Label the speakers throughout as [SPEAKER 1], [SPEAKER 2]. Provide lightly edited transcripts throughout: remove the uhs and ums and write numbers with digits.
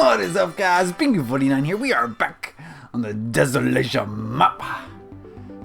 [SPEAKER 1] What is up, guys? Beancrew49 here. We are back on the Desolation map.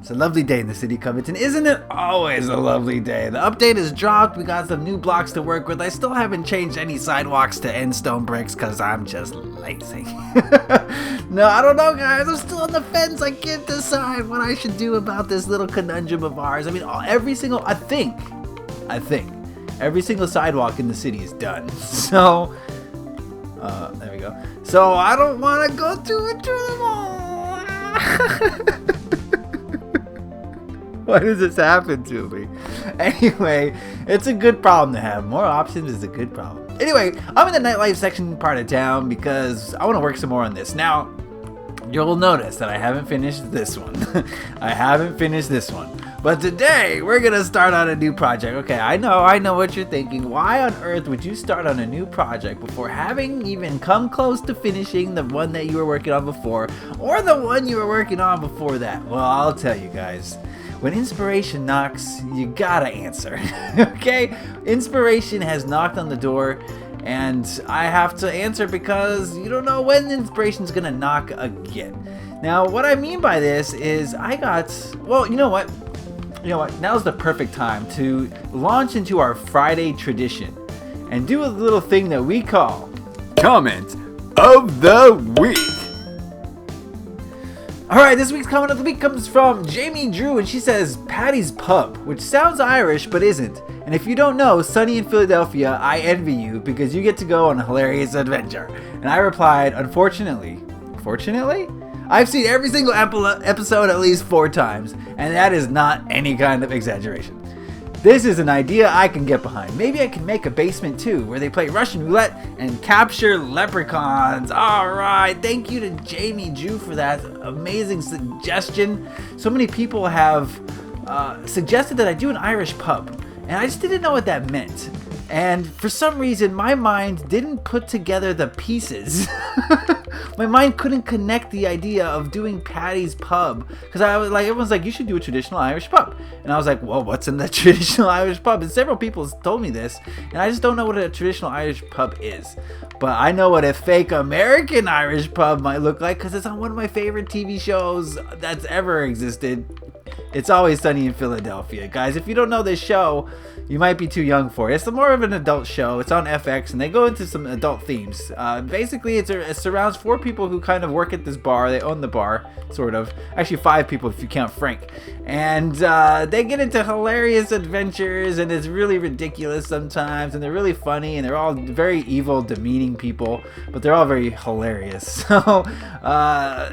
[SPEAKER 1] It's a lovely day in the city, Coveton. Isn't it always a lovely day? The update is dropped. We got some new blocks to work with. I still haven't changed any sidewalks to end stone bricks because I'm just lazy. No, I don't know, guys. I'm still on the fence. I can't decide what I should do about this little conundrum of ours. I mean, I think every single sidewalk in the city is done. So, there we go. So I don't want to go through them all. Why does this happen to me? Anyway, it's a good problem to have. More options is a good problem. Anyway, I'm in the nightlife section part of town because I want to work some more on this. Now, you'll notice that I haven't finished this one. But today, we're going to start on a new project. Okay, I know what you're thinking. Why on earth would you start on a new project before having even come close to finishing the one that you were working on before, or the one you were working on before that? Well, I'll tell you guys. When inspiration knocks, you gotta answer. Okay? Inspiration has knocked on the door, and I have to answer because you don't know when inspiration's gonna knock again. Now, what I mean by this is you know what? Now's the perfect time to launch into our Friday tradition and do a little thing that we call Comment of the Week. Alright, this week's comment of the week comes from Jamie Drew, and she says, Paddy's Pub, which sounds Irish but isn't. And if you don't know, sunny in Philadelphia, I envy you because you get to go on a hilarious adventure. And I replied, unfortunately? I've seen every single episode at least 4 times, and that is not any kind of exaggeration. This is an idea I can get behind. Maybe I can make a basement too, where they play Russian roulette and capture leprechauns. Alright, thank you to Jamie Drew for that amazing suggestion. So many people have suggested that I do an Irish pub, and I just didn't know what that meant. And for some reason, my mind didn't put together the pieces. My mind couldn't connect the idea of doing Paddy's Pub. Because everyone's like, you should do a traditional Irish pub. And I was like, well, what's in the traditional Irish pub? And several people told me this. And I just don't know what a traditional Irish pub is. But I know what a fake American Irish pub might look like. Because it's on one of my favorite TV shows that's ever existed. It's Always Sunny in Philadelphia. Guys, if you don't know this show, you might be too young for it. It's more of an adult show. It's on FX, and they go into some adult themes. Basically, it surrounds 4 people who kind of work at this bar. They own the bar, sort of. Actually, 5 people if you count Frank. And they get into hilarious adventures, and it's really ridiculous sometimes, and they're really funny, and they're all very evil, demeaning people, but they're all very hilarious. So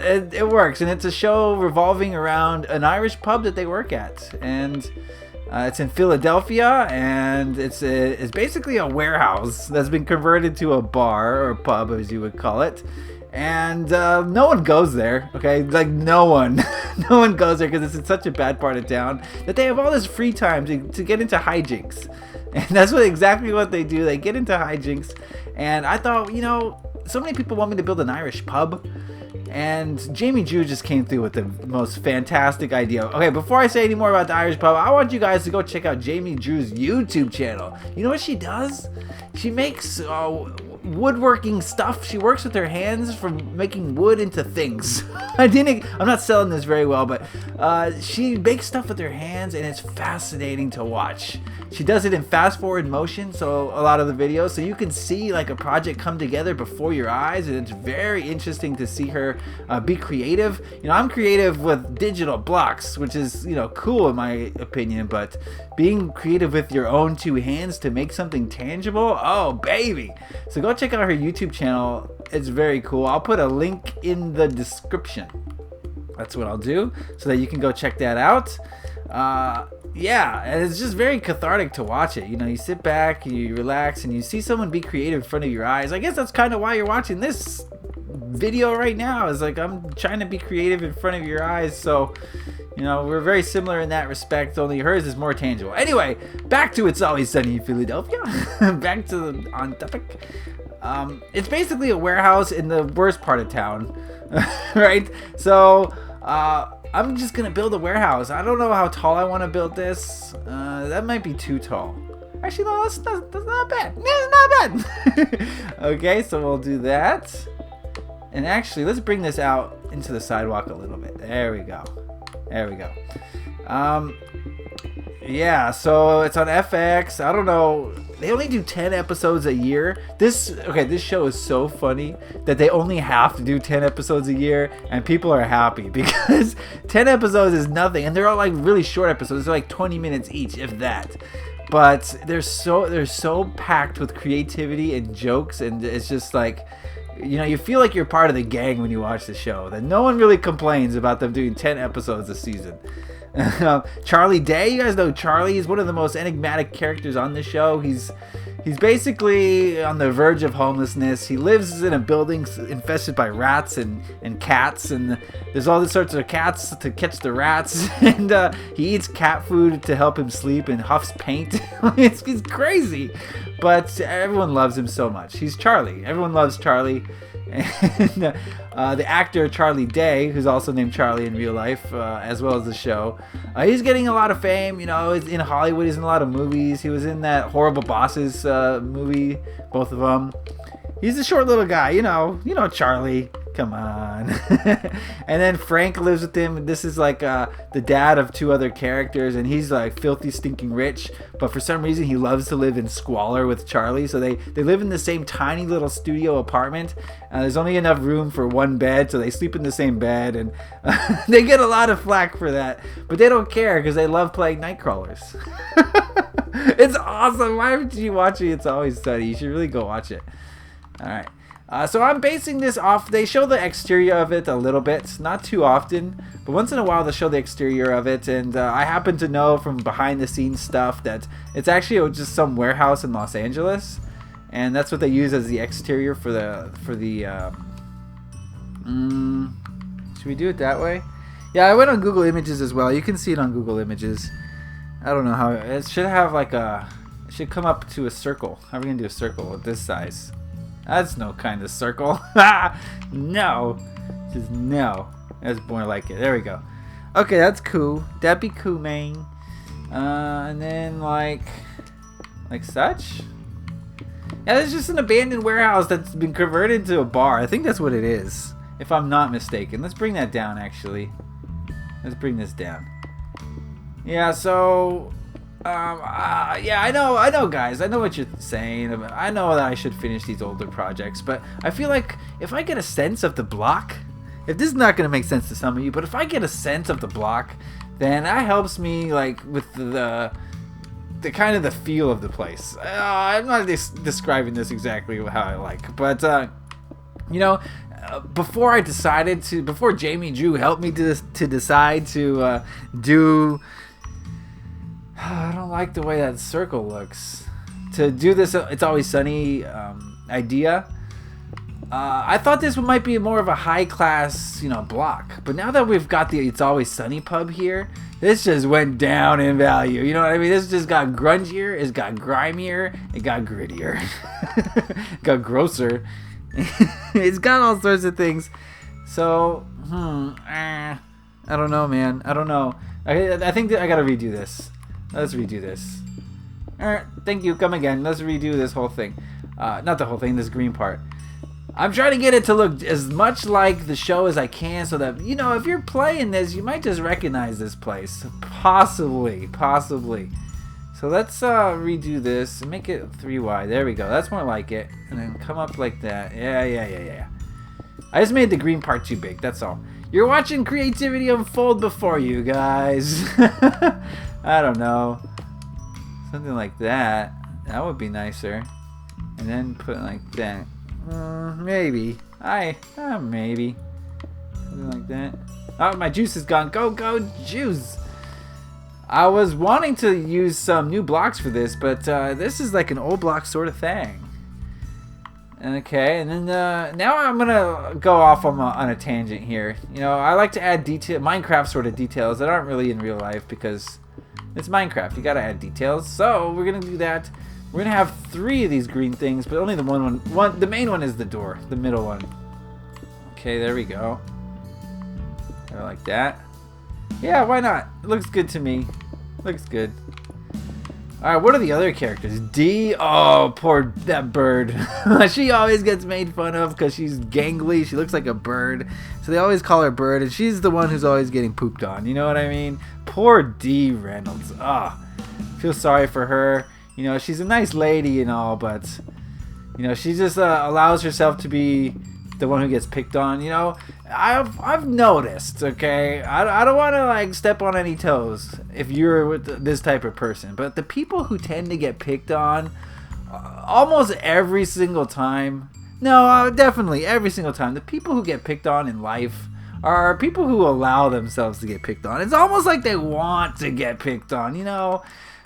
[SPEAKER 1] it works, and it's a show revolving around an Irish pub that they work at, and it's in Philadelphia, and it's basically a warehouse that's been converted to a bar, or a pub as you would call it. And no one goes there, okay? Like, no one goes there because it's in such a bad part of town that they have all this free time to get into hijinks. And that's exactly what they do. They get into hijinks. And I thought, so many people want me to build an Irish pub. And Jamie Drew just came through with the most fantastic idea. Okay, before I say any more about the Irish pub, I want you guys to go check out Jamie Drew's YouTube channel. You know what she does? She makes woodworking stuff. She works with her hands from making wood into things. I'm not selling this very well, but she makes stuff with her hands, and it's fascinating to watch. She does it in fast forward motion, so a lot of the videos, so you can see like a project come together before your eyes, and it's very interesting to see her be creative. I'm creative with digital blocks, which is cool in my opinion, but being creative with your own 2 hands to make something tangible, oh baby. So go check out her YouTube channel. It's very cool. I'll put a link in the description. That's what I'll do, so that you can go check that out. Yeah, and it's just very cathartic to watch it. You sit back, you relax, and you see someone be creative in front of your eyes. I guess that's kind of why you're watching this video right now. Is like I'm trying to be creative in front of your eyes. So, we're very similar in that respect, only hers is more tangible. Anyway, back to It's Always Sunny in Philadelphia. Back to on topic. It's basically a warehouse in the worst part of town, right? So, I'm just gonna build a warehouse. I don't know how tall I want to build this. That might be too tall. Actually, no, that's not bad. That's not bad. Okay, so we'll do that. And actually, let's bring this out into the sidewalk a little bit. There we go. There we go. Yeah, so it's on FX. I don't know. They only do 10 episodes a year. This show is so funny that they only have to do 10 episodes a year, and people are happy because 10 episodes is nothing, and they're all like really short episodes. They're like 20 minutes each, if that. But they're so packed with creativity and jokes, and it's just like, you know, you feel like you're part of the gang when you watch the show. That no one really complains about them doing 10 episodes a season. Charlie Day, you guys know Charlie. He's one of the most enigmatic characters on the show. He's basically on the verge of homelessness. He lives in a building infested by rats and cats, and there's all these sorts of cats to catch the rats, and he eats cat food to help him sleep and huffs paint. It's crazy, but everyone loves him so much. He's Charlie. Everyone loves Charlie. And the actor Charlie Day, who's also named Charlie in real life, as well as the show, he's getting a lot of fame. You know, he's in Hollywood. He's in a lot of movies. He was in that Horrible Bosses movie, both of them. He's a short little guy. You know Charlie. Come on. And then Frank lives with him. This is like the dad of two other characters, and he's like filthy, stinking rich. But for some reason, he loves to live in squalor with Charlie. So they live in the same tiny little studio apartment. There's only enough room for one bed, so they sleep in the same bed, and they get a lot of flack for that. But they don't care because they love playing Nightcrawlers. It's awesome. Why aren't you watching It's Always Sunny? You should really go watch it. All right. So I'm basing this off, they show the exterior of it a little bit, not too often, but once in a while they'll show the exterior of it, and I happen to know from behind the scenes stuff that it's actually just some warehouse in Los Angeles, and that's what they use as the exterior for the should we do it that way? Yeah, I went on Google Images as well. You can see it on Google Images. I don't know how, it should have like it should come up to a circle. How are we going to do a circle with this size? That's no kind of circle. No. Just no. That's more like it. There we go. Okay, that's cool. That'd be cool, man. And then like such. Yeah, it's just an abandoned warehouse that's been converted into a bar. I think that's what it is, if I'm not mistaken. Let's bring that down, actually. Let's bring this down. Yeah, so... yeah, I know, guys. I know what you're saying. I know that I should finish these older projects, but I feel like if I get a sense of the block, if this is not going to make sense to some of you, but if I get a sense of the block, then that helps me, like, with the kind of the feel of the place. I'm not describing this exactly how I like, but you know, before Jamie Drew helped me to decide to do. I don't like the way that circle looks. To do this It's Always Sunny idea, I thought this might be more of a high class, block. But now that we've got the It's Always Sunny pub here, this just went down in value. You know what I mean? This just got grungier, it's got grimier, it got grittier, it got grosser. It's got all sorts of things. So, I don't know, man. I don't know. I think that I gotta redo this. Let's redo this. Alright, thank you. Come again. Let's redo this whole thing. Not the whole thing, this green part. I'm trying to get it to look as much like the show as I can so that, if you're playing this, you might just recognize this place. Possibly. So let's redo this and make it 3 wide. There we go. That's more like it. And then come up like that. Yeah. I just made the green part too big. That's all. You're watching creativity unfold before you guys. I don't know. Something like that. That would be nicer. And then put it like that. Maybe. Maybe. Something like that. Oh, my juice is gone. Go, juice. I was wanting to use some new blocks for this, but this is like an old block sort of thing. Okay, and then now I'm gonna go off on a tangent here. I like to add Minecraft sort of details that aren't really in real life because it's Minecraft. You gotta add details. So we're gonna do that. We're gonna have 3 of these green things, but only the one. The main one is the door, the middle one. Okay, there we go. Or like that. Yeah, why not? It looks good to me. Looks good. Alright, what are the other characters? D? Oh, poor that bird. She always gets made fun of because she's gangly. She looks like a bird. So they always call her Bird, and she's the one who's always getting pooped on. You know what I mean? Poor D. Reynolds. I feel sorry for her. You know, she's a nice lady and all, but, you know, she just allows herself to be the one who gets picked on. You know, I've noticed, okay, I don't want to like step on any toes if you're with this type of person, but the people who tend to get picked on almost every single time, no, definitely every single time, the people who get picked on in life are people who allow themselves to get picked on. It's almost like they want to get picked on, you know.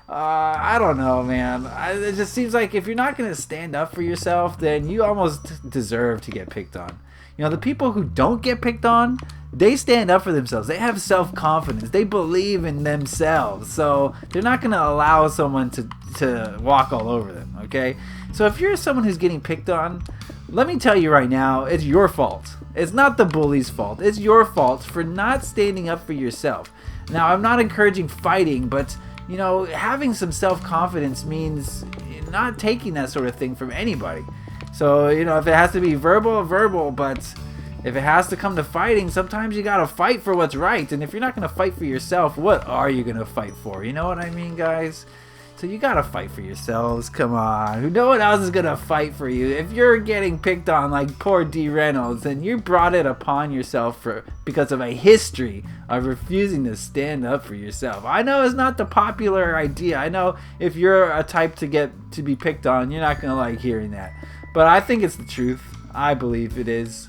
[SPEAKER 1] I don't know, man. It just seems like if you're not going to stand up for yourself, then you almost deserve to get picked on. You know, the people who don't get picked on, they stand up for themselves. They have self-confidence. They believe in themselves. So they're not going to allow someone to walk all over them, okay? So if you're someone who's getting picked on, let me tell you right now, it's your fault. It's not the bully's fault. It's your fault for not standing up for yourself. Now, I'm not encouraging fighting, but you know, having some self-confidence means not taking that sort of thing from anybody. So, you know, if it has to be verbal, but if it has to come to fighting, sometimes you gotta fight for what's right. And if you're not gonna fight for yourself, what are you gonna fight for? You know what I mean, guys? So you gotta fight for yourselves. Come on. No one else is gonna fight for you. If you're getting picked on like poor D. Reynolds, then you brought it upon yourself because of a history of refusing to stand up for yourself. I know it's not the popular idea. I know if you're a type to be picked on, you're not gonna like hearing that. But I think it's the truth. I believe it is.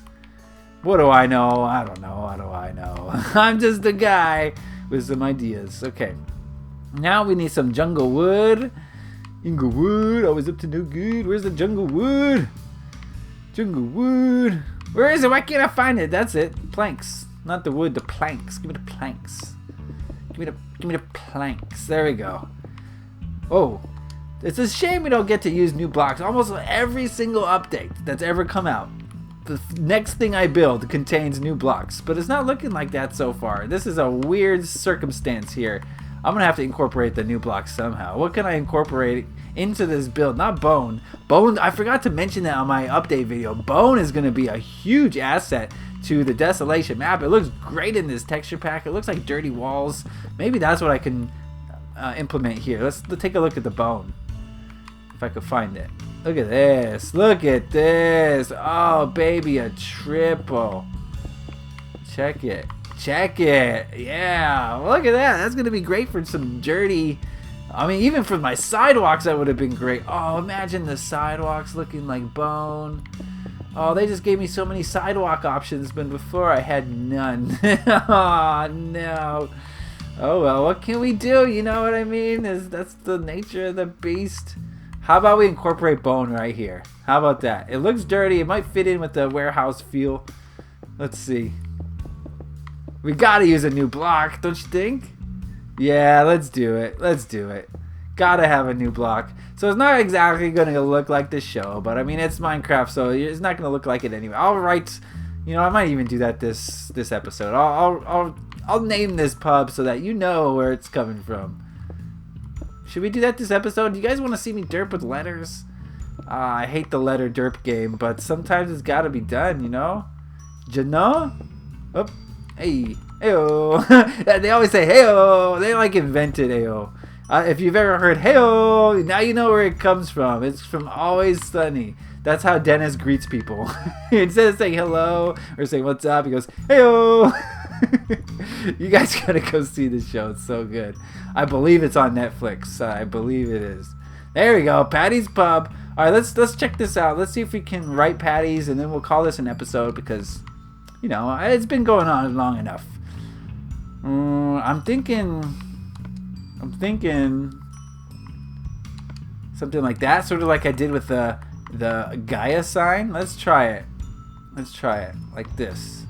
[SPEAKER 1] What do I know? I don't know. What do I know? I'm just a guy with some ideas. Okay. Now we need some jungle wood. Inglewood, always up to no good. Where's the jungle wood? Jungle wood. Where is it? Why can't I find it? That's it. Planks. Not the wood, the planks. Give me the planks. Give me the planks. There we go. Oh. It's a shame we don't get to use new blocks. Almost every single update that's ever come out, the next thing I build contains new blocks. But it's not looking like that so far. This is a weird circumstance here. I'm going to have to incorporate the new blocks somehow. What can I incorporate into this build? Not bone. Bone, I forgot to mention that on my update video. Bone is going to be a huge asset to the Desolation map. It looks great in this texture pack. It looks like dirty walls. Maybe that's what I can implement here. Let's take a look at the bone. If I could find it. Look at this. Look at this. Oh, baby, a triple. Check it. Check it. Yeah, look at that. That's going to be great for some dirty... I mean, even for my sidewalks, that would have been great. Oh, imagine the sidewalks looking like bone. Oh, they just gave me so many sidewalk options, but before I had none. Oh, no. Oh, well, what can we do? You know what I mean? That's the nature of the beast. How about we incorporate bone right here? How about that? It looks dirty. It might fit in with the warehouse feel. Let's see. We gotta use a new block, don't you think? Yeah, let's do it. Let's do it. Gotta have a new block. So it's not exactly gonna look like the show, but I mean it's Minecraft, so it's not gonna look like it anyway. I'll write, you know, I might even do that this episode. I'll name this pub so that you know where it's coming from. Should we do that this episode? Do you guys want to see me derp with letters? I hate the letter derp game, but sometimes it's gotta be done, you know? Jano? Oh. Hey, heyo. They always say heyo. They like invented heyo. If you've ever heard heyo, now you know where it comes from. It's from Always Sunny. That's how Dennis greets people. Instead of saying hello or saying what's up, he goes heyo. You guys gotta go see this show. It's so good. I believe it's on Netflix. I believe it is. There we go. Paddy's Pub. All right, let's check this out. Let's see if we can write Paddy's, and then we'll call this an episode because, you know, it's been going on long enough. I'm thinking something like that, sort of like I did with the Gaia sign. Let's try it. Let's try it like this.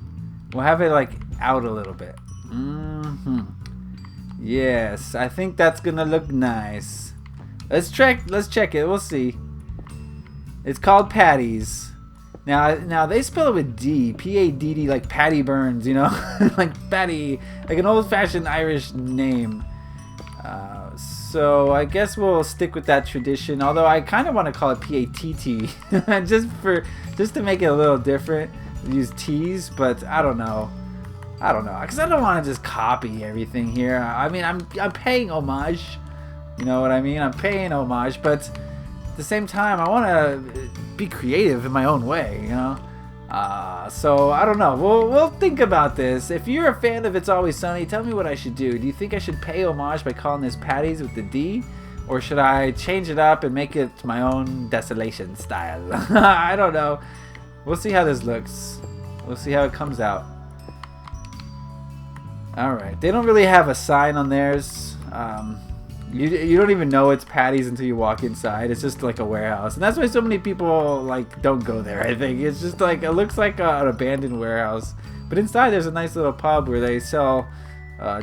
[SPEAKER 1] We'll have it like out a little bit. Yes, I think that's gonna look nice. Let's check it. We'll see. It's called Paddy's. Now they spell it with D, P-A-D-D, like Paddy Burns, you know, like Paddy, like an old-fashioned Irish name. So I guess we'll stick with that tradition. Although I kind of want to call it PATT, just to make it a little different. Use T's, but I don't know. Because I don't want to just copy everything here. I mean, I'm paying homage. You know what I mean? I'm paying homage, but at the same time, I want to be creative in my own way. You know. So I don't know. We'll think about this. If you're a fan of It's Always Sunny, tell me what I should do. Do you think I should pay homage by calling this Paddy's with the D, or should I change it up and make it my own Desolation style? I don't know. We'll see how this looks. We'll see how it comes out. All right. They don't really have a sign on theirs. You don't even know it's Paddy's until you walk inside. It's just like a warehouse, and that's why so many people like don't go there. I think it's just like it looks like an abandoned warehouse, but inside there's a nice little pub where they sell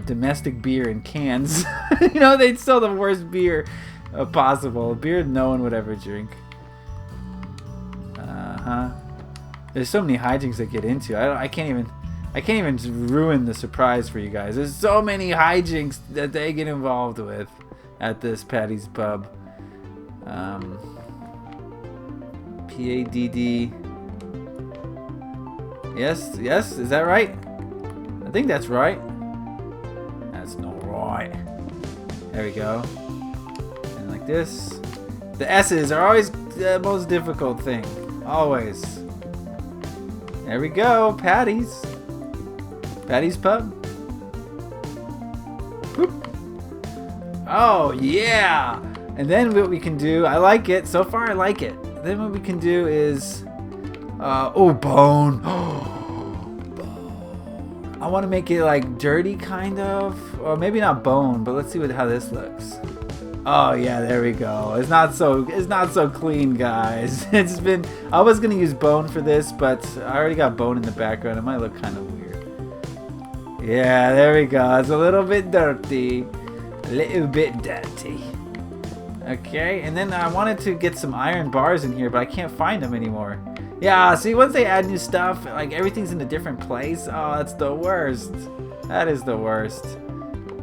[SPEAKER 1] domestic beer in cans. You know, they sell the worst beer possible, beer no one would ever drink. There's so many hijinks that get into. I can't even ruin the surprise for you guys. There's so many hijinks that they get involved with at this Paddy's pub. PADD. Yes, is that right? I think that's right. That's not right. There we go. And like this. The S's are always the most difficult thing. Always. There we go. Paddy's pub. Boop. Oh yeah. And then what we can do, I like it. So far I like it. Then what we can do is oh, bone. Bone. I want to make it like dirty kind of, or maybe not bone, but let's see how this looks. Oh yeah, there we go. It's not so clean, guys. I was gonna use bone for this, but I already got bone in the background. It might look kind of weird. Yeah, there we go. It's a little bit dirty. A little bit dirty. Okay, and then I wanted to get some iron bars in here, but I can't find them anymore. Yeah, see, once they add new stuff, like everything's in a different place. Oh, that's the worst. That is the worst.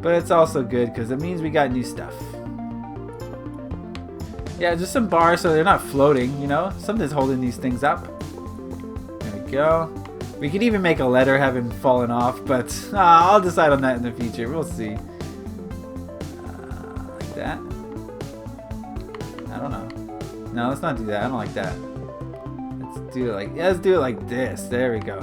[SPEAKER 1] But it's also good because it means we got new stuff. Yeah, just some bars so they're not floating, you know? Something's holding these things up. There we go. We could even make a letter having fallen off, but I'll decide on that in the future. We'll see. Like that. I don't know. No, let's not do that. I don't like that. Let's do it like this. There we go.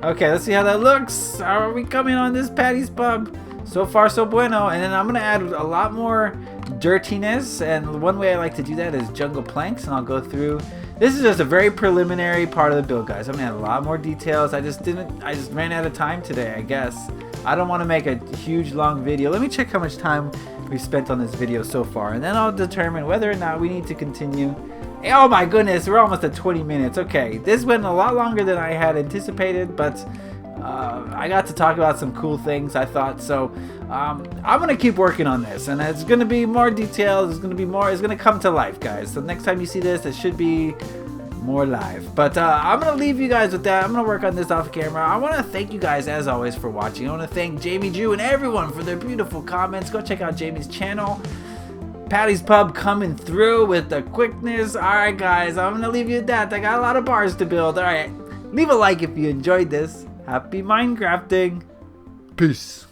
[SPEAKER 1] Okay, let's see how that looks. How are we coming on this Paddy's pub? So far, so bueno. And then I'm going to add a lot more dirtiness, and one way I like to do that is jungle planks, and I'll go through. This is just a very preliminary part of the build, guys. I'm gonna add a lot more details. I just ran out of time today, I guess. I don't want to make a huge long video. Let me check how much time we've spent on this video so far, and then I'll determine whether or not we need to continue. Oh my goodness, we're almost at 20 minutes. Okay, this went a lot longer than I had anticipated, but I got to talk about some cool things, I thought. So I'm gonna keep working on this, and it's gonna be more detailed. It's gonna come to life, guys. So next time you see this, it should be more live. But I'm gonna leave you guys with that. I'm gonna work on this off camera. I want to thank you guys as always for watching. I want to thank Jamie Drew and everyone for their beautiful comments. Go check out Jamie's channel. Paddy's pub coming through with the quickness. All right, guys, I'm gonna leave you at that. I got a lot of bars to build. All right, leave a like if you enjoyed this. Happy Minecrafting. Peace.